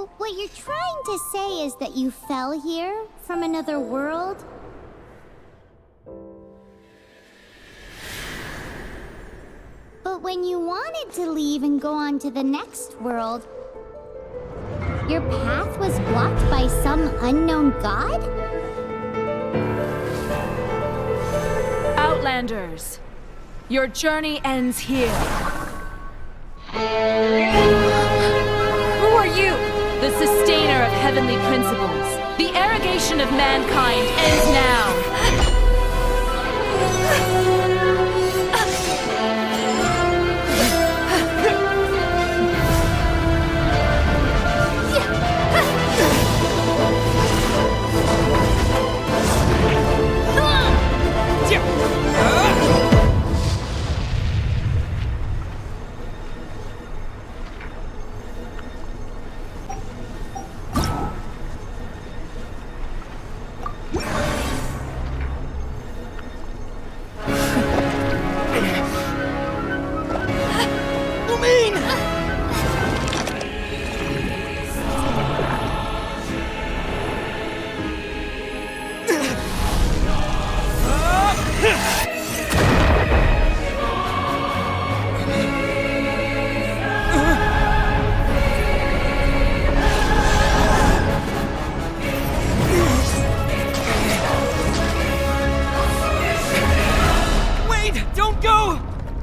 So, what you're trying to say is that you fell here from another world? But when you wanted to leave and go on to the next world, your path was blocked by some unknown god? Outlanders, your journey ends here. Who are you? The sustainer of heavenly principles. The arrogation of mankind ends now.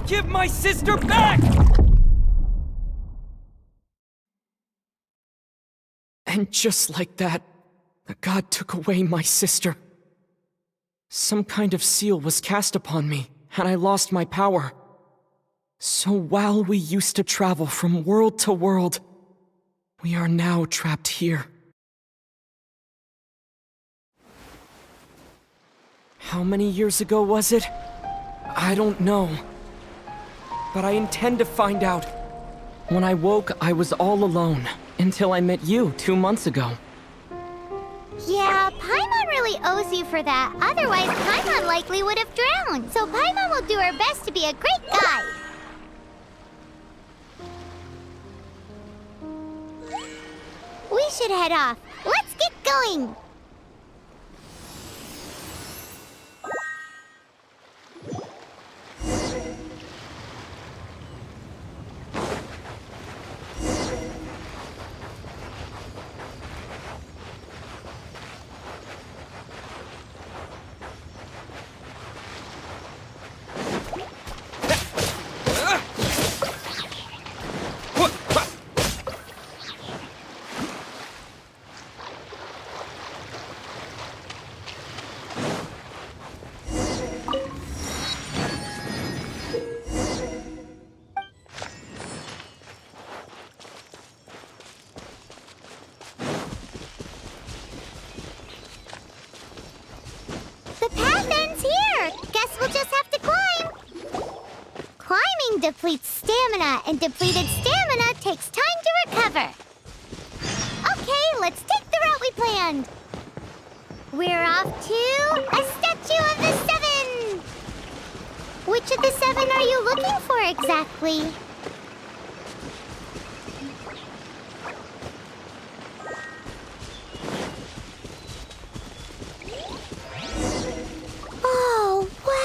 Give my sister back! And just like that, the god took away my sister. Some kind of seal was cast upon me, and I lost my power. So while we used to travel from world to world, we are now trapped here. How many years ago was it? I don't know. But I intend to find out. When I woke, I was all alone, until I met you 2 months ago. Yeah, Paimon really owes you for that. Otherwise, Paimon likely would have drowned. So Paimon will do her best to be a great guide. We should head off. Let's get going! Depletes stamina, and depleted stamina takes time to recover. Okay, let's take the route we planned. We're off to a statue of the seven. Which of the seven are you looking for exactly? Oh, wow!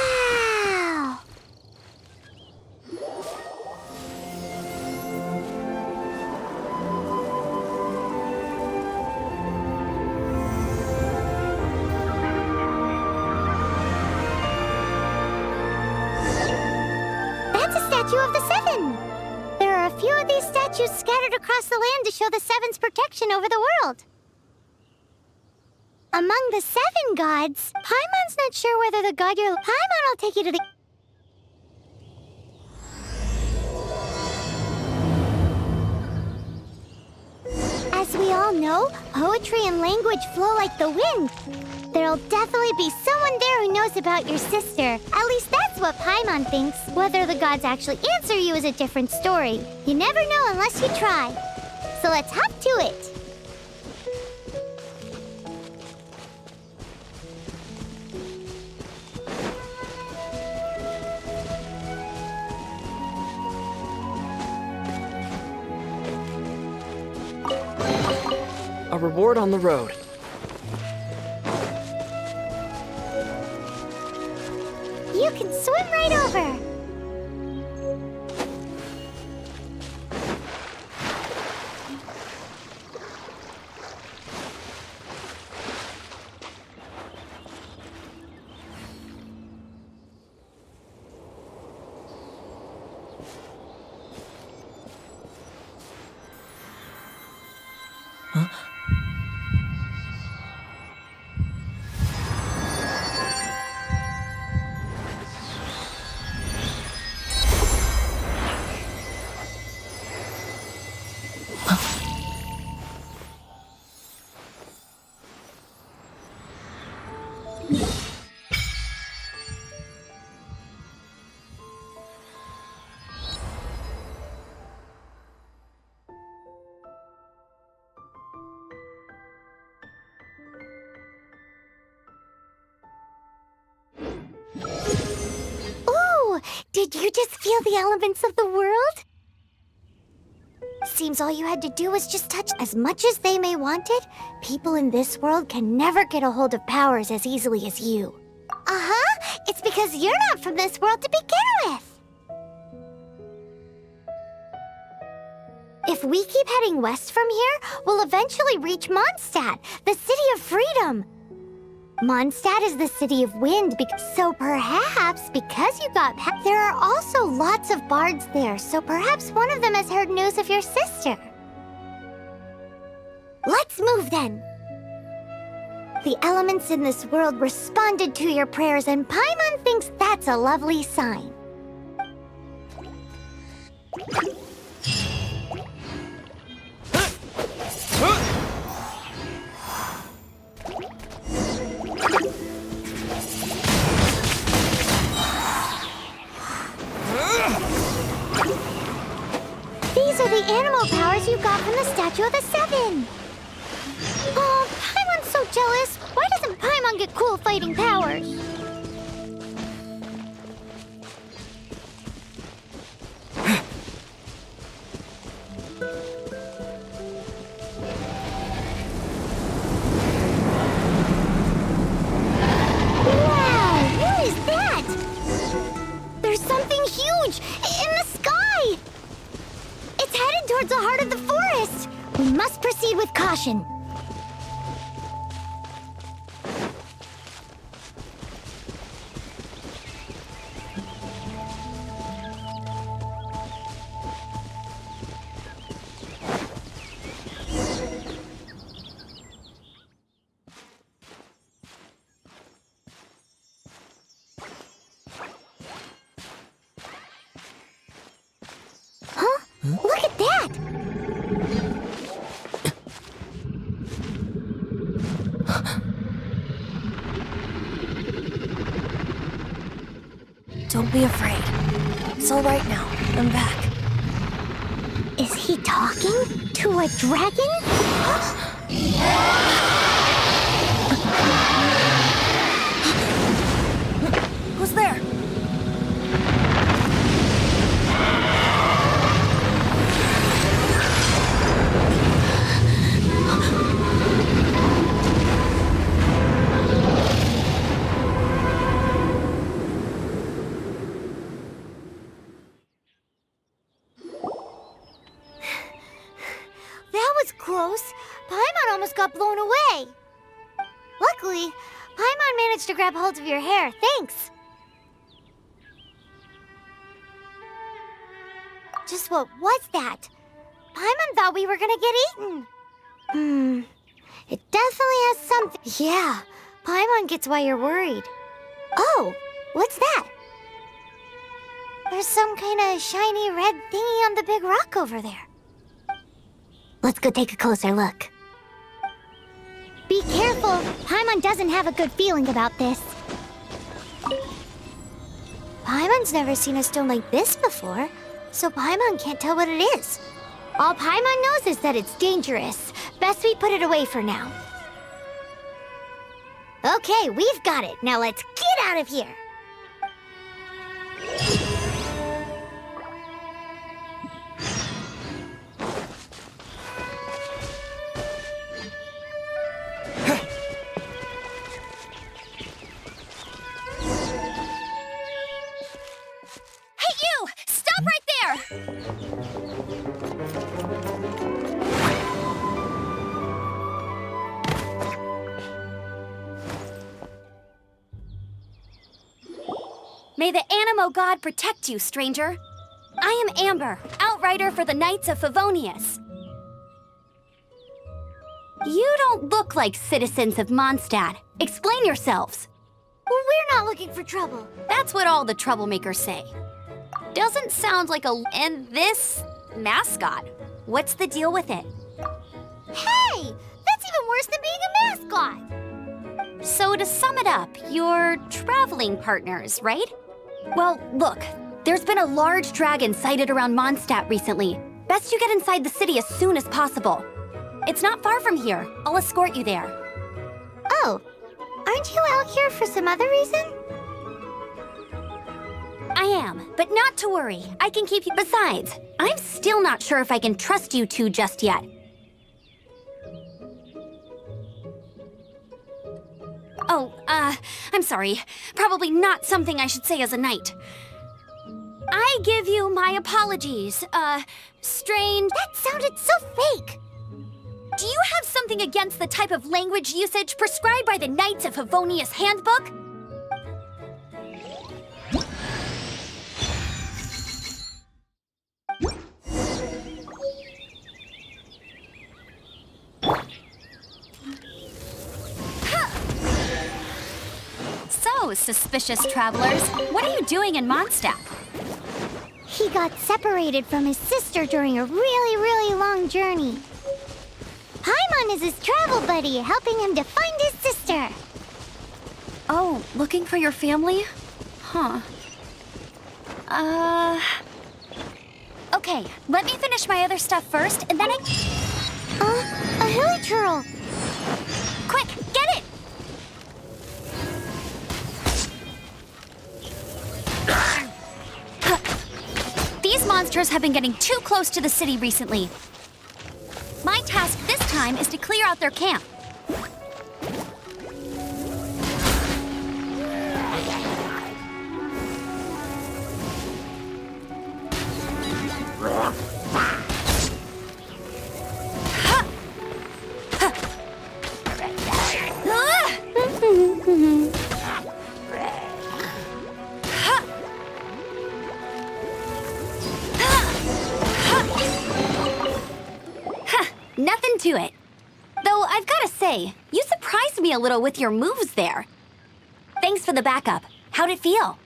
Statue of the Seven! There are a few of these statues scattered across the land to show the Seven's protection over the world. Among the seven gods, Paimon's not sure whether the god you're... Paimon will take you to the... As we all know, poetry and language flow like the wind. There'll definitely be someone there who knows about your sister. At least that's what Paimon thinks. Whether the gods actually answer you is a different story. You never know unless you try. So let's hop to it. reward on the road. You can swim right over. Ooh, did you just feel the elements of the world? Seems all you had to do was just touch. As much as they may want it, people in this world can never get a hold of powers as easily as you. Uh-huh, it's because you're not from this world to begin with. If we keep heading west from here, we'll eventually reach Mondstadt, the city of freedom. Mondstadt is the city of wind, so perhaps because you got there are also lots of bards there, so perhaps one of them has heard news of your sister. Let's move then. The elements in this world responded to your prayers, and Paimon thinks that's a lovely sign. These are the animal powers you got from the Statue of the Seven. Oh, Paimon's so jealous. Why doesn't Paimon get cool fighting powers? Wow, what is that? There's something huge in the sky. It's headed towards the heart of the forest. We must proceed with caution. Huh? Look at that! Don't be afraid. It's all right now. I'm back. Is he talking to a dragon? Who's there? That was close. Paimon almost got blown away. Luckily, Paimon managed to grab hold of your hair. Thanks. Just what was that? Paimon thought we were gonna get eaten. It definitely has something. Yeah, Paimon gets why you're worried. Oh, what's that? There's some kind of shiny red thingy on the big rock over there. Let's go take a closer look. Be careful. Paimon doesn't have a good feeling about this. Paimon's never seen a stone like this before, so Paimon can't tell what it is. All Paimon knows is that it's dangerous. Best we put it away for now. Okay, we've got it. Now let's get out of here. May the Animo God protect you, stranger. I am Amber, outrider for the Knights of Favonius. You don't look like citizens of Mondstadt. Explain yourselves. Well, we're not looking for trouble. That's what all the troublemakers say. Doesn't sound like a... And this mascot, what's the deal with it? Hey! That's even worse than being a mascot! So to sum it up, you're traveling partners, right? Well, look, there's been a large dragon sighted around Mondstadt recently. Best you get inside the city as soon as possible. It's not far from here. I'll escort you there. Oh, aren't you out here for some other reason? I am, but not to worry. I can keep you. Besides, I'm still not sure if I can trust you two just yet. Oh, I'm sorry. Probably not something I should say as a knight. I give you my apologies, strange... That sounded so fake! Do you have something against the type of language usage prescribed by the Knights of Favonius Handbook? So, suspicious travelers, what are you doing in Mondstadt? He got separated from his sister during a really long journey. Paimon is his travel buddy, helping him to find his sister. Oh, looking for your family? Huh. Okay, let me finish my other stuff first, and then A hilly churl. Quick, get it! These monsters have been getting too close to the city recently. My task this time is to clear out their camp. Nothing to it. Though I've gotta say, you surprised me a little with your moves there. Thanks for the backup. How'd it feel?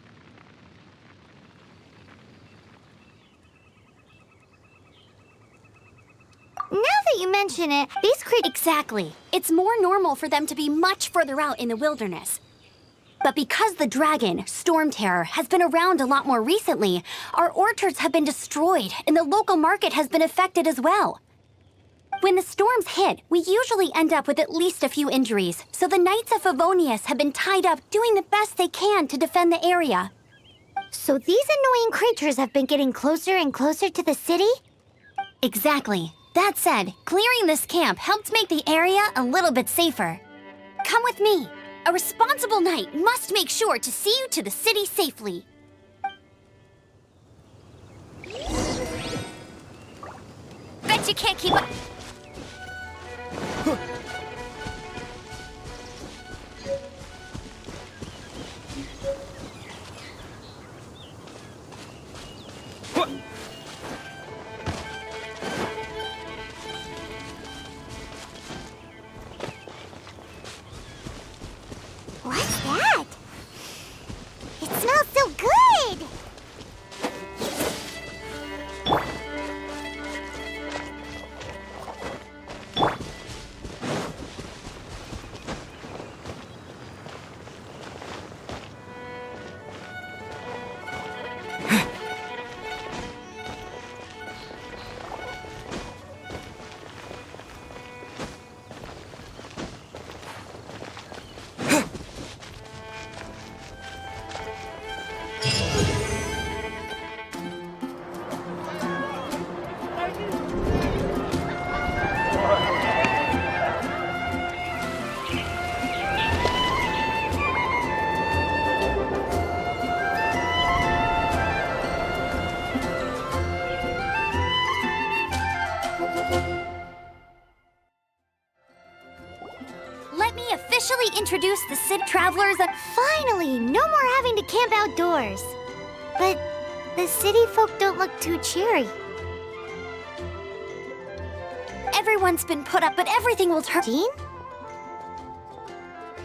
Now that you mention it, these creatures... Exactly. It's more normal for them to be much further out in the wilderness. But because the dragon, Storm Terror, has been around a lot more recently, our orchards have been destroyed and the local market has been affected as well. When the storms hit, we usually end up with at least a few injuries, so the Knights of Favonius have been tied up doing the best they can to defend the area. So these annoying creatures have been getting closer and closer to the city? Exactly. That said, clearing this camp helped make the area a little bit safer. Come with me. A responsible knight must make sure to see you to the city safely. Bet you can't keep up. What's that? It smells so good! introduce the Cid travelers. Finally, no more having to camp outdoors. But the city folk don't look too cheery. Everyone's been put up, but everything will turn. Jean?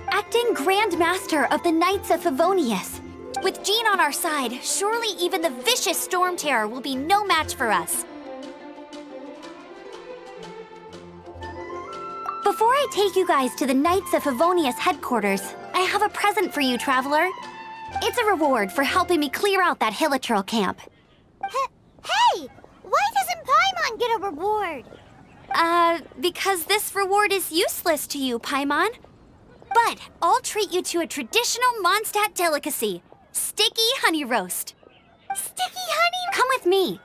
Acting Grand Master of the Knights of Favonius. With Jean on our side, surely even the vicious Storm Terror will be no match for us. Before I take you guys to the Knights of Favonius headquarters, I have a present for you, Traveler. It's a reward for helping me clear out that Hilichurl camp. Hey! Why doesn't Paimon get a reward? Because this reward is useless to you, Paimon. But I'll treat you to a traditional Mondstadt delicacy, sticky honey roast. Sticky honey? Come with me.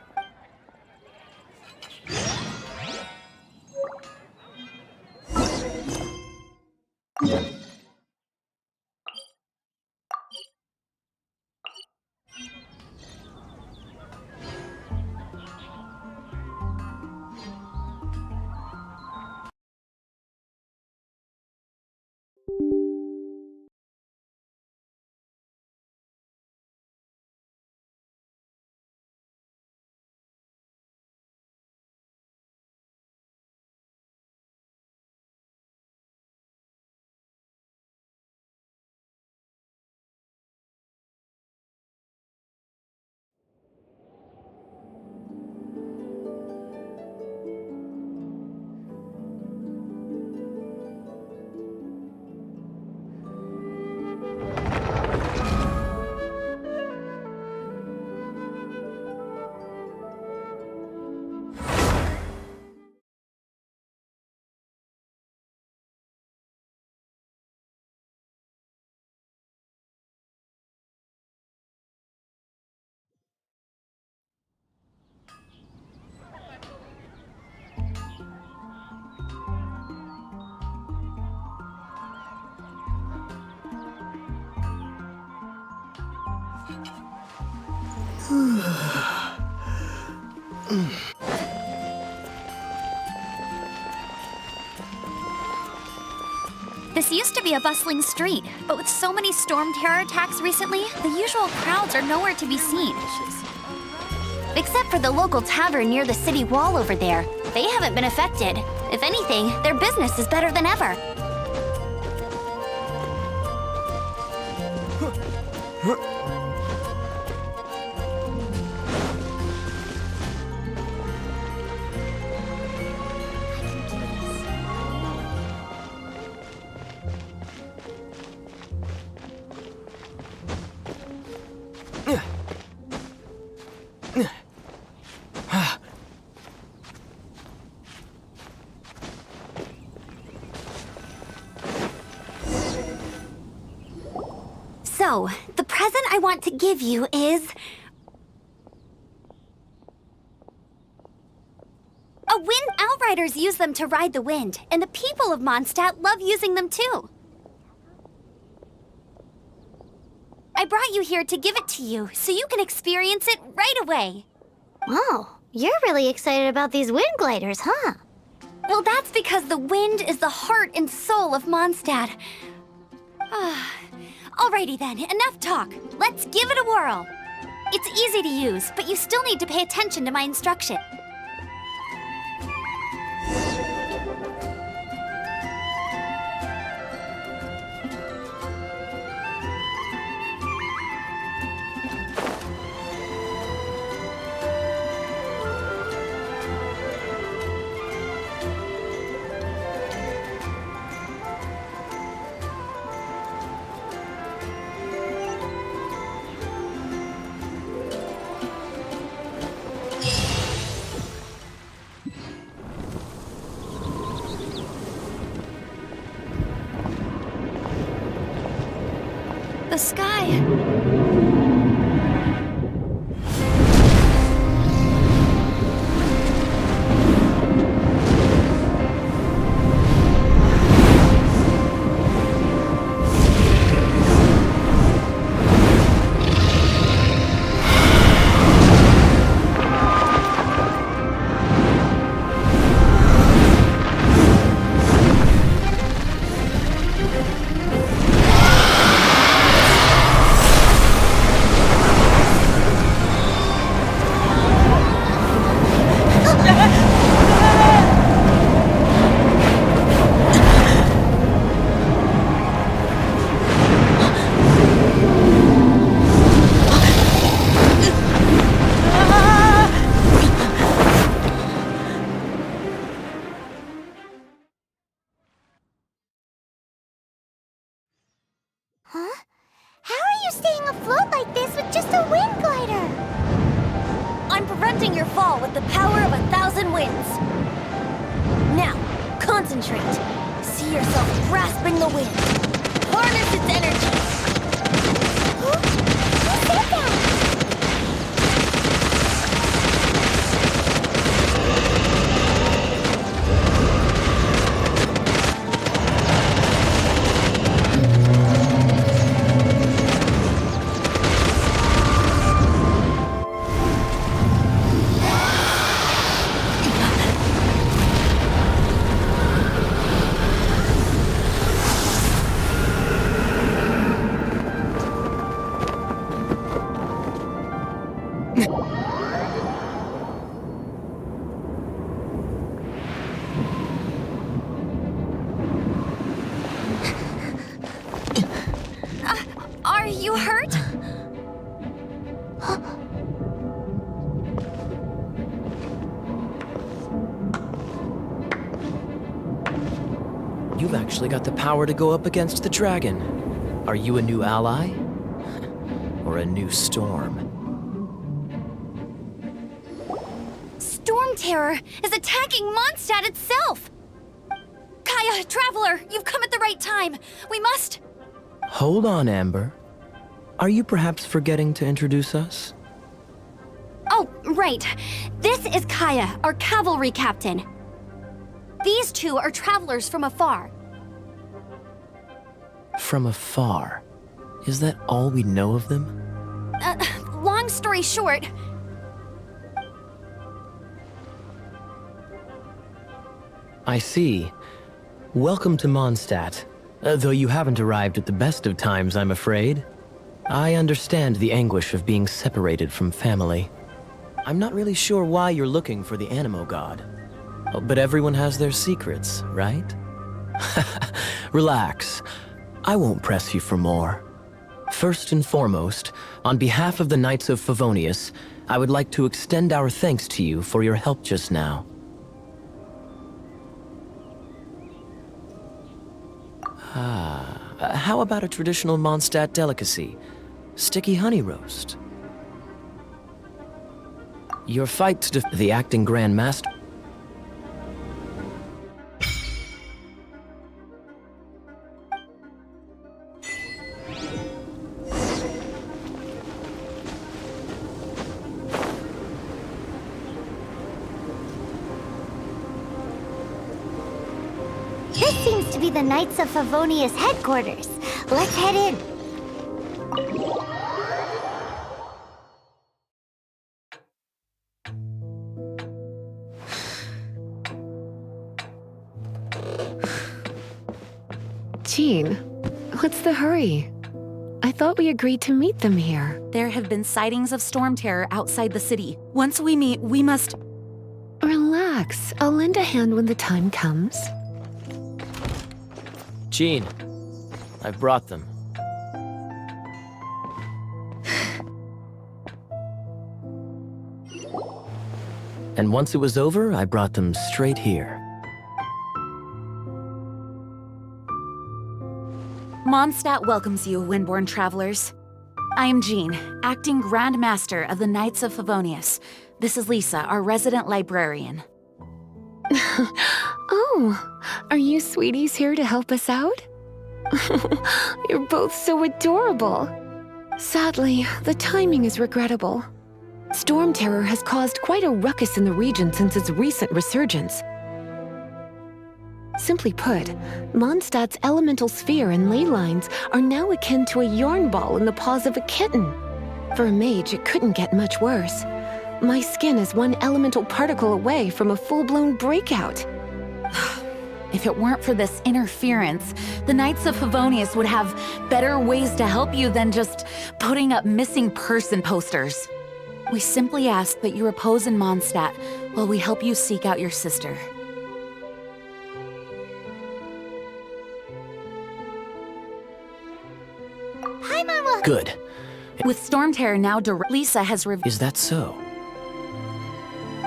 This used to be a bustling street, but with so many Storm Terror attacks recently, the usual crowds are nowhere to be seen. Except for the local tavern near the city wall over there. They haven't been affected. If anything, their business is better than ever. So, the present I want to give you is... a wind. Outriders use them to ride the wind, and the people of Mondstadt love using them too. I brought you here to give it to you, so you can experience it right away. Wow, you're really excited about these wind gliders, huh? Well, that's because the wind is the heart and soul of Mondstadt. Alrighty then, enough talk. Let's give it a whirl. It's easy to use, but you still need to pay attention to my instruction. The sky... you staying afloat like this with just a wind glider? I'm preventing your fall with the power of 1,000 winds. Now, concentrate. See yourself grasping the wind. Harness its energy. Who said that? Are you hurt? You've actually got the power to go up against the dragon. Are you a new ally? Or a new storm? Storm Terror is attacking Mondstadt itself! Kaya, Traveler, you've come at the right time. We must... Hold on, Amber. Are you perhaps forgetting to introduce us? Oh, right. This is Kaya, our cavalry captain. These two are travelers from afar. From afar. Is that all we know of them? Long story short, I see. Welcome to Mondstadt. Though you haven't arrived at the best of times, I'm afraid. I understand the anguish of being separated from family. I'm not really sure why you're looking for the Animo God. But everyone has their secrets, right? Relax. I won't press you for more. First and foremost, on behalf of the Knights of Favonius, I would like to extend our thanks to you for your help just now. How about a traditional Mondstadt delicacy? Sticky honey roast. Your fight to the acting Grand Master... This seems to be the Knights of Favonius headquarters. Let's head in. Jean, what's the hurry? I thought we agreed to meet them here. There have been sightings of storm terror outside the city. Once we meet, we must... Relax. I'll lend a hand when the time comes. Jean, I've brought them. And once it was over, I brought them straight here. Mondstadt welcomes you, Windborn travelers. I am Jean, acting Grand Master of the Knights of Favonius. This is Lisa, our resident librarian. Oh, are you sweeties here to help us out? You're both so adorable. Sadly, the timing is regrettable. Storm Terror has caused quite a ruckus in the region since its recent resurgence. Simply put, Mondstadt's elemental sphere and ley lines are now akin to a yarn ball in the paws of a kitten. For a mage, it couldn't get much worse. My skin is one elemental particle away from a full-blown breakout. If it weren't for this interference, the Knights of Favonius would have better ways to help you than just putting up missing person posters. We simply ask that you repose in Mondstadt while we help you seek out your sister. Paimon will... Good. With Storm Terror now Lisa has revealed... Is that so?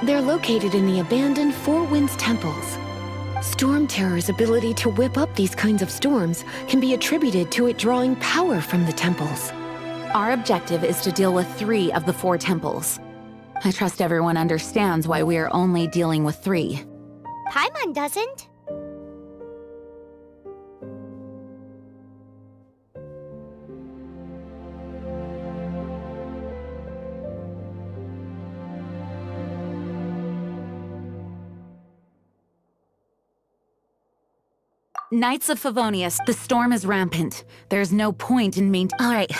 They're located in the abandoned Four Winds temples. Storm Terror's ability to whip up these kinds of storms can be attributed to it drawing power from the temples. Our objective is to deal with 3 of the 4 temples. I trust everyone understands why we are only dealing with 3. Paimon doesn't. Knights of Favonius, the storm is rampant. There's no point in All right.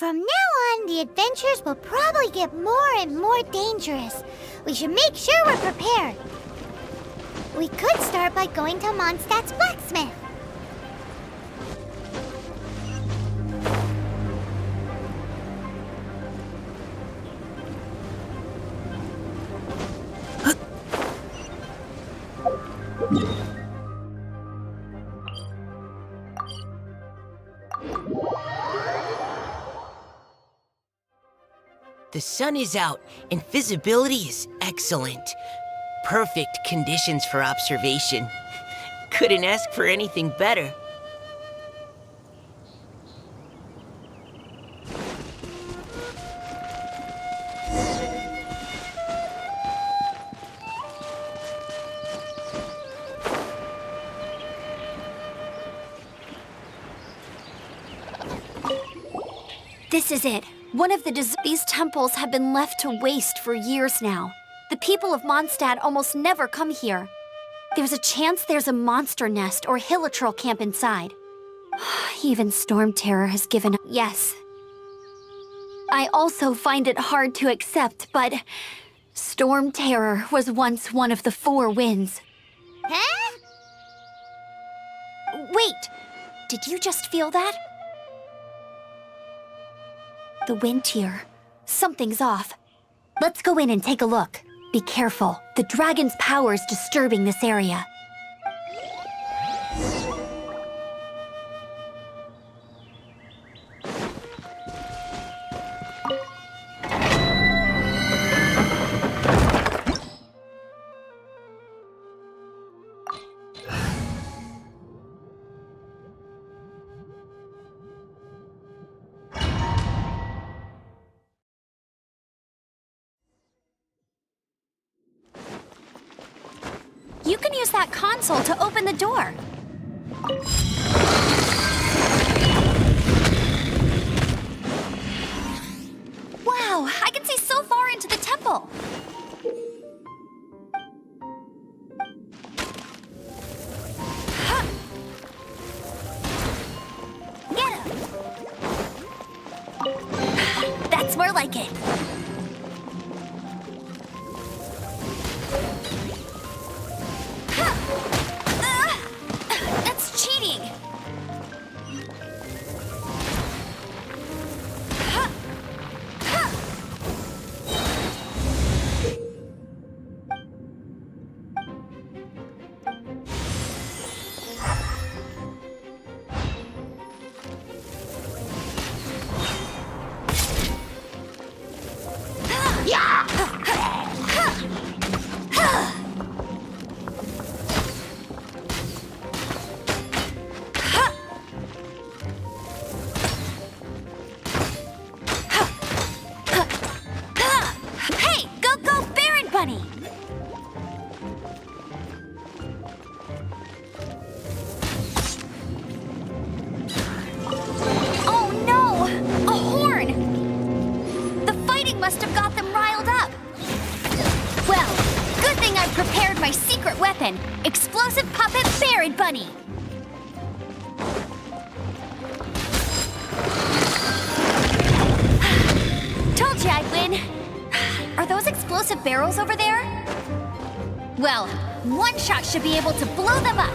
From now on, the adventures will probably get more and more dangerous. We should make sure we're prepared. We could start by going to Mondstadt's blacksmith. The sun is out, and visibility is excellent. Perfect conditions for observation. Couldn't ask for anything better. This is it. One of these temples have been left to waste for years now. The people of Mondstadt almost never come here. There's a chance there's a monster nest or hilichurl camp inside. Even Storm Terror has given up. Yes. I also find it hard to accept, but Storm Terror was once one of the 4 winds. Huh? Wait, did you just feel that? The wind here. Something's off. Let's go in and take a look. Be careful. The dragon's power is disturbing this area. You can use that console to open the door. Wow, I can see so far into the temple. Get him! That's more like it. That's cheating! Hey, go Baron Bunny! Oh no! A horn! The fighting must have got them riled up. Well, good thing I prepared my secret weapon, explosive puppet Baron Bunny. Told you I'd win. Are those explosive barrels over there? Well, one shot should be able to blow them up.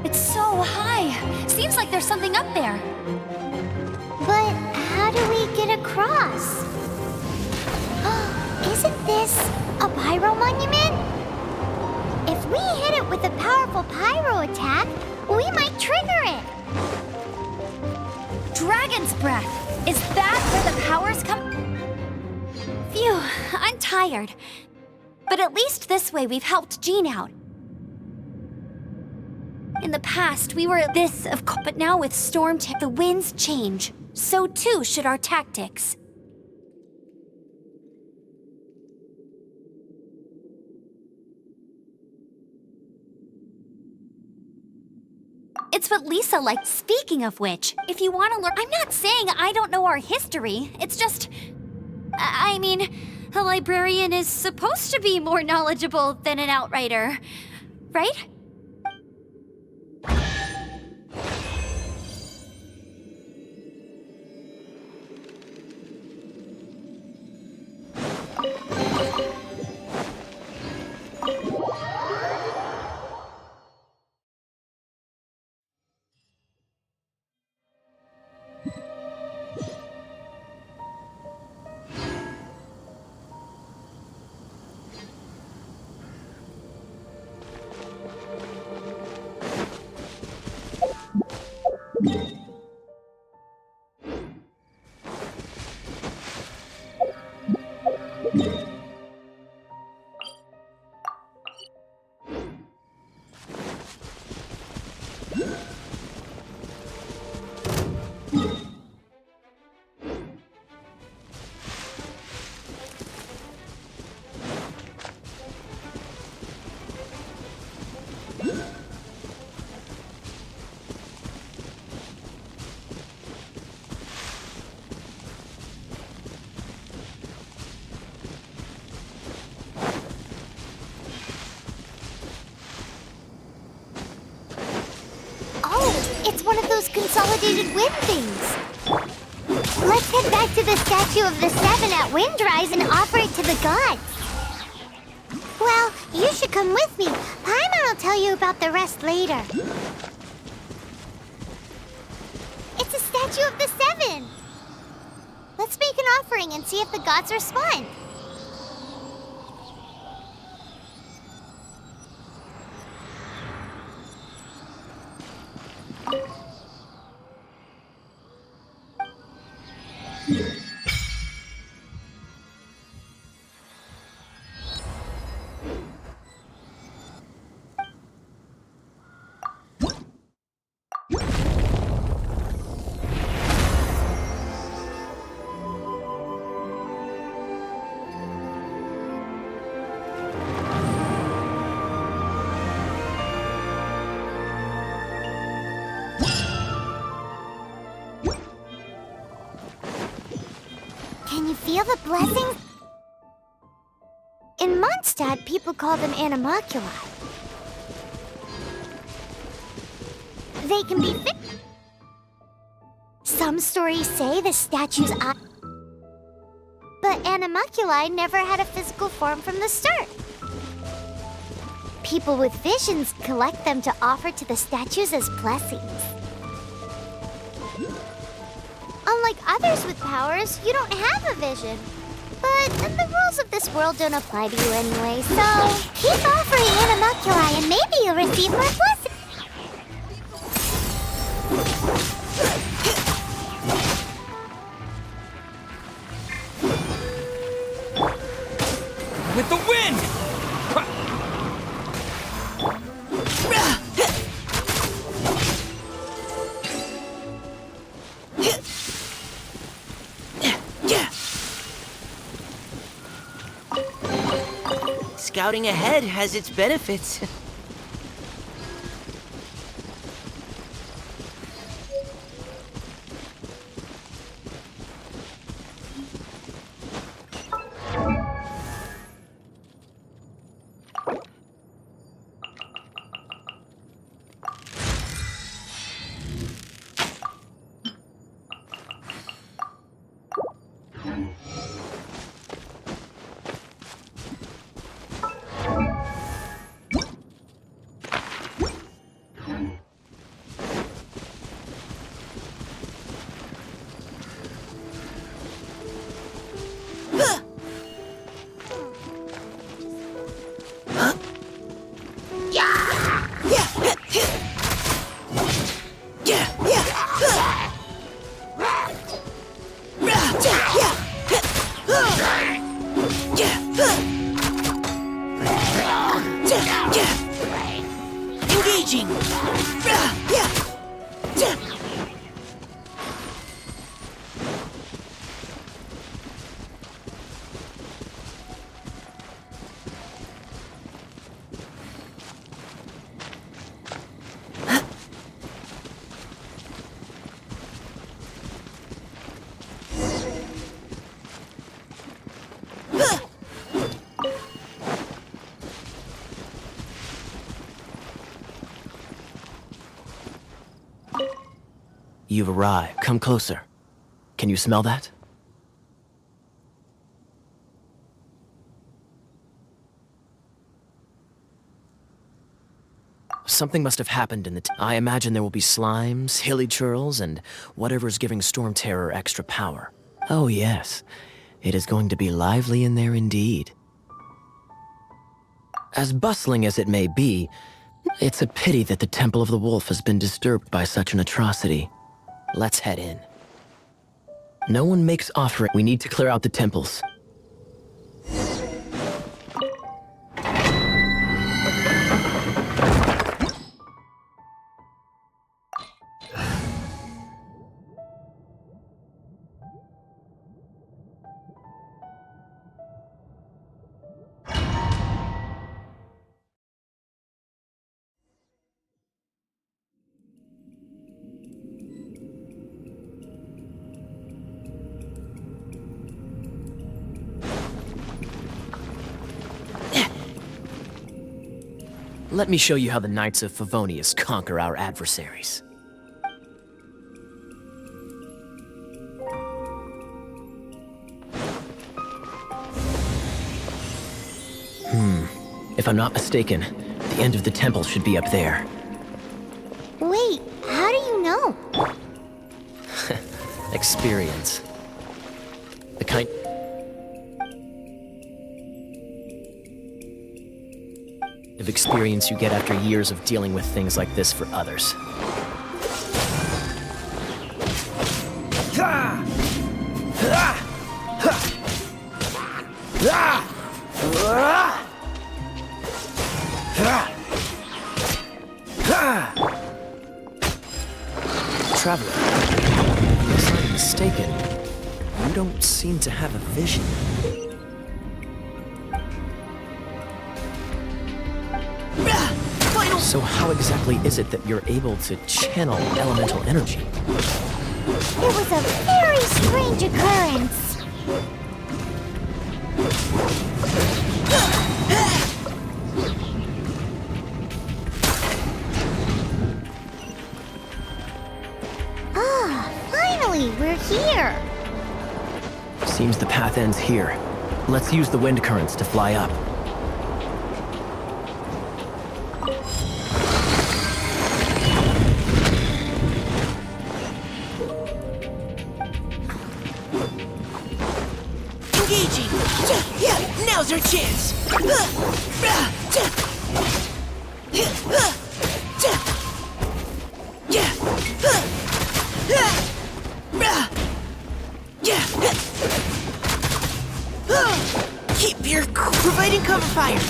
It's so high. Seems like there's something up there. But how do we get across? Isn't this a pyro monument? If we hit it with a powerful pyro attack, we might trigger it. Dragon's breath. Is that where the powers come? Phew, I'm tired. But at least this way we've helped Jean out. In the past, we were at this, of course, but now with Storm Terror, the winds change. So too should our tactics. It's what Lisa liked. Speaking of which, if you want to learn, I'm not saying I don't know our history. It's just, I mean, a librarian is supposed to be more knowledgeable than an outrider, right? It's one of those consolidated wind things. Let's head back to the statue of the Seven at Windrise and offer it to the gods. Well, you should come with me. Paimon will tell you about the rest later. It's a statue of the Seven. Let's make an offering and see if the gods respond. Can you feel the blessings? In Mondstadt, people call them animalculi. They can be Some stories say the statue's eye. But animalculi never had a physical form from the start. People with visions collect them to offer to the statues as blessings. Unlike others with powers, you don't have a vision. But the rules of this world don't apply to you anyway, so keep offering animalculi and maybe you'll receive more blessings. With the wind! Scouting ahead has its benefits. Engaging! You've arrived. Come closer. Can you smell that? Something must have happened in the I imagine there will be slimes, hilly churls, and whatever's giving Storm Terror extra power. Oh yes, it is going to be lively in there indeed. As bustling as it may be, it's a pity that the Temple of the Wolf has been disturbed by such an atrocity. Let's head in. No one makes offering. We need to clear out the temples. Let me show you how the Knights of Favonius conquer our adversaries. If I'm not mistaken, the end of the temple should be up there. Wait, how do you know? Experience. The kind of experience you get after years of dealing with things like this for others. Traveler, unless I'm mistaken, you don't seem to have a vision. So how exactly is it that you're able to channel elemental energy? It was a very strange occurrence. Ah, finally, we're here. Seems the path ends here. Let's use the wind currents to fly up. Engaging! Yeah, now's our chance! Keep your providing cover fire!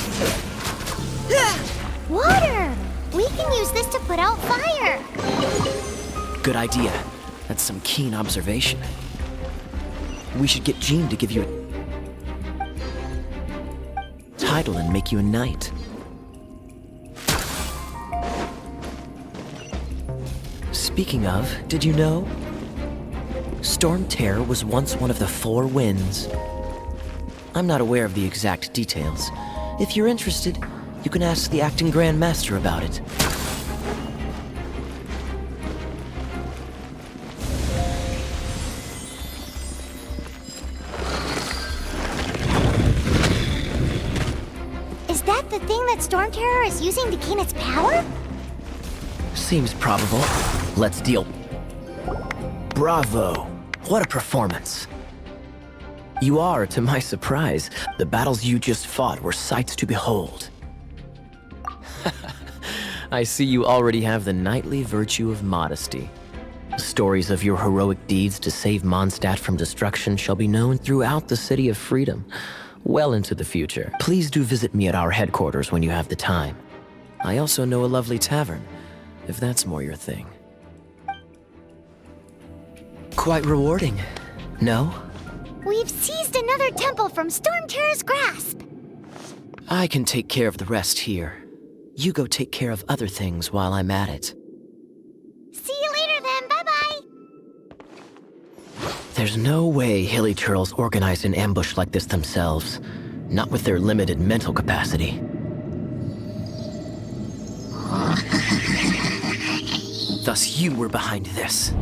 Water! We can use this to put out fire. Good idea. That's some keen observation. We should get Jean to give you a title and make you a knight. Speaking of, did you know? Storm Terror was once one of the 4 winds. I'm not aware of the exact details. If you're interested, you can ask the acting Grand Master about it. Is that the thing that Storm Terror is using to gain its power? Seems probable. Let's deal. Bravo! What a performance. You are, to my surprise, the battles you just fought were sights to behold. I see you already have the knightly virtue of modesty. Stories of your heroic deeds to save Mondstadt from destruction shall be known throughout the City of Freedom, well into the future. Please do visit me at our headquarters when you have the time. I also know a lovely tavern, if that's more your thing. Quite rewarding, no? We've seized another temple from Storm Terror's grasp. I can take care of the rest here. You go take care of other things while I'm at it. See you later then, bye-bye. There's no way Hilly Turtles organized an ambush like this themselves. Not with their limited mental capacity. Thus you were behind this.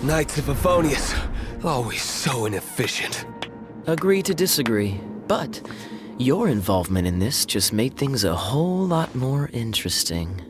Knights of Favonius, always so inefficient. Agree to disagree, but your involvement in this just made things a whole lot more interesting.